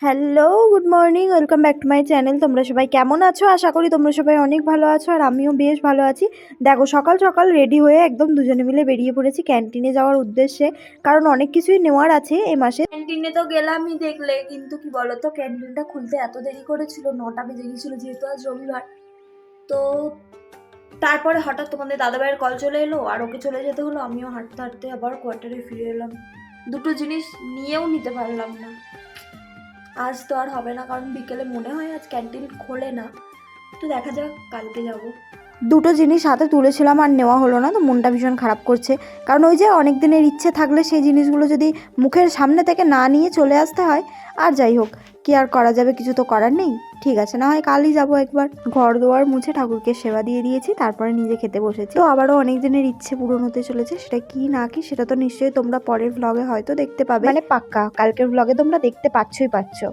Hello, good morning, welcome back to my channel. তোমরা সবাই কেমন আছো? আশা করি তোমরা সবাই অনেক ভালো আছো আর আমিও বেশ ভালো আছি। দেখো, সকাল সকাল রেডি হয়ে একদম দুজনে মিলে বেরিয়ে পড়েছি ক্যান্টিনে যাওয়ার উদ্দেশ্যে, কারণ অনেক কিছুই নেওয়ার আছে এ মাসে। ক্যান্টিনে তো গেলামই দেখলে, কিন্তু কি বলতো, ক্যান্টিনটা খুলতে এত দেরি করেছিল, 9টা বেজে গিয়েছিল যেহেতু আজ রবিবার। তো তারপরে হঠাৎ তোমাদের দাদাভাইয়ের কল চলে এলো আর ওকে চলে যেতে হলো, আমিও হাঁটতে হাঁটতে আবার কোয়ার্টারে ফিরে এলাম। দুটো জিনিস নিয়েও নিতে পারলাম না। আজ তো আর হবে না, কারণ বিকেলে মনে হয় আজ ক্যান্টিন খোলে না, তো দেখা যাক, কালকে যাব। দুটো জিনিস হাতে তুলেছিলাম আর নেওয়া হলো না, তো মনটা ভীষণ খারাপ করছে, কারণ ওই যে অনেক দিনের ইচ্ছে থাকলে সেই জিনিসগুলো যদি মুখের সামনে থেকে না নিয়ে চলে আসতে হয়। আর যাই হোক, কি আর করা যাবে, কিছু তো করার নেই। ঠিক আছে, না হয় কালই যাবো একবার। ঘর দোয়ার মুছে ঠাকুরকে সেবা দিয়ে দিয়েছি, তারপরে নিজে খেতে বসেছি। তো আবারও অনেক দিনের ইচ্ছে পূরণ হতে চলেছে, সেটা কি না কি সেটা তো নিশ্চয়ই তোমরা পরের ভ্লগে হয়তো দেখতে পাবে, মানে পাক্কা কালকের ভ্লগে তোমরা দেখতে পাচ্ছ।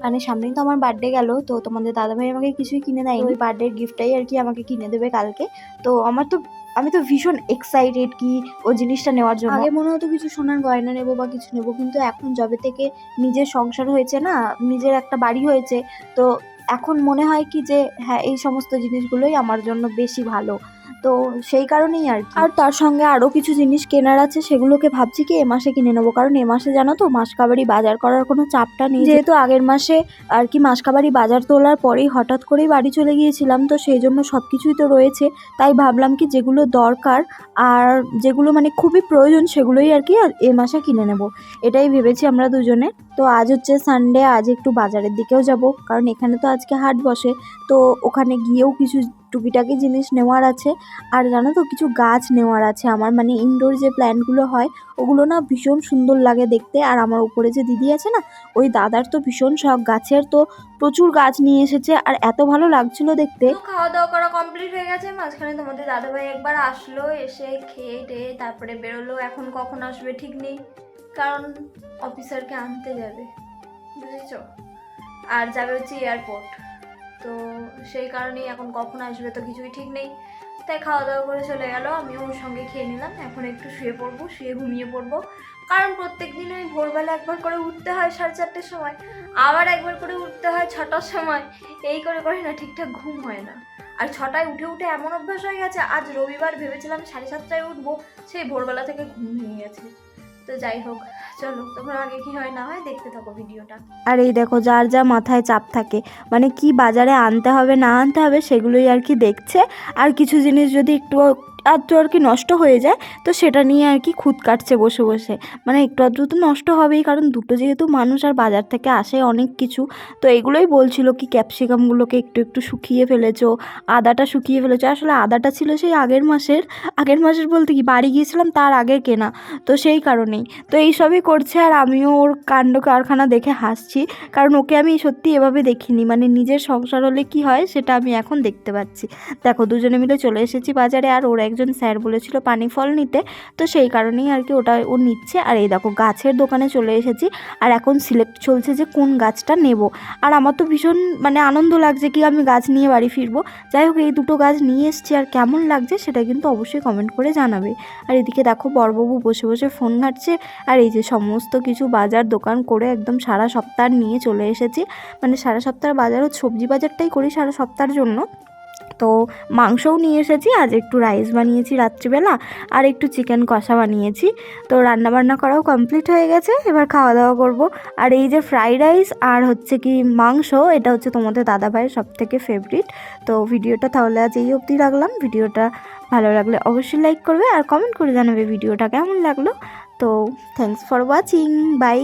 মানে সামনেই তো আমার বার্থডে গেল, তো তোমাদের দাদাভাই আমাকে কিছুই কিনে দেয়নি, ওই বার্থডে গিফটটাই আর কি আমাকে কিনে দেবে কালকে। তো আমি তো ভীষণ এক্সাইটেড কি ও জিনিসটা নেওয়ার জন্য। আগে মনে হতো কিছু সোনার গয়না নেবো বা কিছু নেবো, কিন্তু এখন যবে থেকে নিজের সংসার হয়েছে না, নিজের একটা বাড়ি হয়েছে, তো এখন মনে হয় কি যে হ্যাঁ, এই সমস্ত জিনিসগুলোই আমার জন্য বেশি ভালো। তো সেই কারণেই আর কি। আর তার সঙ্গে আরও কিছু জিনিস কেনার আছে, সেগুলোকে ভাবছি কি এ মাসে কিনে নেবো, কারণ এ মাসে জানো তো মাসকাবারি বাজার করার কোনো চাপটা নেই, যেহেতু আগের মাসে আর কি মাসকাবারি বাজার তোলার পরেই হঠাৎ করেই বাড়ি চলে গিয়েছিলাম, তো সেই জন্য সব কিছুই তো রয়েছে। তাই ভাবলাম কি যেগুলো দরকার আর যেগুলো মানে খুবই প্রয়োজন সেগুলোই আর কি এ মাসে কিনে নেব, এটাই ভেবেছি আমরা দুজনে। তো আজ হচ্ছে সানডে, আজ একটু বাজারের দিকেও যাব, কারণ এখানে তো আজকে হাট বসে, তো ওখানে গিয়েও কিছু টুকিটাকি জিনিস নেওয়ার আছে। আর জানো তো, কিছু গাছ নেওয়ার আছে আমার, মানে ইনডোর যে প্ল্যান্টগুলো হয় ওগুলো না ভীষণ সুন্দর লাগে দেখতে। আর আমার উপরে যে দিদি আছে না, ওই দাদার তো ভীষণ শখ গাছের, তো প্রচুর গাছ নিয়ে এসেছে আর এত ভালো লাগছিল দেখতে। খাওয়া দাওয়া করা কমপ্লিট হয়ে গেছে, মাঝখানে তোমাদের দাদাভাই একবার আসলো, এসে খেয়ে টেয়ে তারপরে বেরোলো। এখন কখন আসবে ঠিক নেই, কারণ অফিসারকে আনতে যাবে, বুঝেছ, আর যাবে হচ্ছে এয়ারপোর্ট, তো সেই কারণেই এখন কখন আসবে তো কিছুই ঠিক নেই। তাই খাওয়া দাওয়া করে চলে গেল, আমিও ওর সঙ্গে খেয়ে নিলাম। এখন একটু শুয়ে পড়বো, শুয়ে ঘুমিয়ে পড়বো, কারণ প্রত্যেক দিন ওই ভোরবেলা একবার করে উঠতে হয় 4:30-র সময়, আবার একবার করে উঠতে হয় 6টার সময়, এই করে করে না ঠিকঠাক ঘুম হয় না। আর 6টায় উঠে উঠে এমন অভ্যাস হয়ে গেছে, আজ রবিবার ভেবেছিলাম 7:30টায় উঠবো, সেই ভোরবেলা থেকে ঘুম ভেঙে গেছে। তো যাই হোক, চলো তোমরা আগে কি হয় না হয় দেখতে থাকো ভিডিওটা। আর এই দেখো, যার যা মাথায় চাপ থাকে, মানে কি বাজারে আনতে হবে না আনতে হবে সেগুলোই আর কি দেখছে। আর কিছু জিনিস যদি একটু আধটু আর কি নষ্ট হয়ে যায়, তো সেটা নিয়ে আর কি খুঁত কাটছে বসে বসে। মানে একটু আধটু তো নষ্ট হবেই, কারণ দুটো যেহেতু মানুষ আর বাজার থেকে আসে অনেক কিছু। তো এগুলোই বলছিল কি ক্যাপসিকামগুলোকে একটু একটু শুকিয়ে ফেলেছো, আদাটা শুকিয়ে ফেলেছো। আসলে আদাটা ছিল সেই আগের মাসের বলতে কি বাড়ি গিয়েছিলাম তার আগে কেনা, তো সেই কারণেই তো এইসবই করছে। আর আমিও ওর কাণ্ড কারখানা দেখে হাসছি, কারণ ওকে আমি সত্যি এভাবে দেখিনি, মানে নিজের সংসার হলে কি হয় সেটা আমি এখন দেখতে পাচ্ছি। দেখো, দুজনে মিলে চলে এসেছি বাজারে, আর ওর একজন স্যার বলেছিল পানি ফল নিতে, তো সেই কারণেই আর কি ওটা ও নিচ্ছে। আর এই দেখো, গাছের দোকানে চলে এসেছি, আর এখন সিলেক্ট চলছে যে কোন গাছটা নেব। আর আমার তো ভীষণ মানে আনন্দ লাগছে কি আমি গাছ নিয়ে বাড়ি ফিরবো। যাই হোক, এই দুটো গাছ নিয়ে এসেছি, আর কেমন লাগছে সেটা কিন্তু অবশ্যই কমেন্ট করে জানাবে। আর এদিকে দেখো, বড়বাবু বসে বসে ফোন ঘাঁটছে। আর এই যে সমস্ত কিছু বাজার দোকান করে একদম সারা সপ্তাহ নিয়ে চলে এসেছি, মানে সারা সপ্তাহের বাজারও সবজি বাজারটাই করি সারা সপ্তাহের জন্য। তো মাংসও নিয়ে এসেছি, আজ একটু রাইস বানিয়েছি রাত্রিবেলা, আর একটু চিকেন কষা বানিয়েছি। তো রান্নাবান্না করাও কমপ্লিট হয়ে গেছে, এবার খাওয়া দাওয়া করব। আর এই যে ফ্রাইড রাইস আর হচ্ছে কি মাংস, এটা হচ্ছে তোমাদের দাদাভাইয়ের সবথেকে ফেভারিট। তো ভিডিওটা তাহলে আজ এই অবধি রাখলাম। ভিডিওটা ভালো লাগলে অবশ্যই লাইক করবে আর কমেন্ট করে জানাবে ভিডিওটা কেমন লাগলো। তো থ্যাঙ্কস ফর ওয়াচিং, বাই।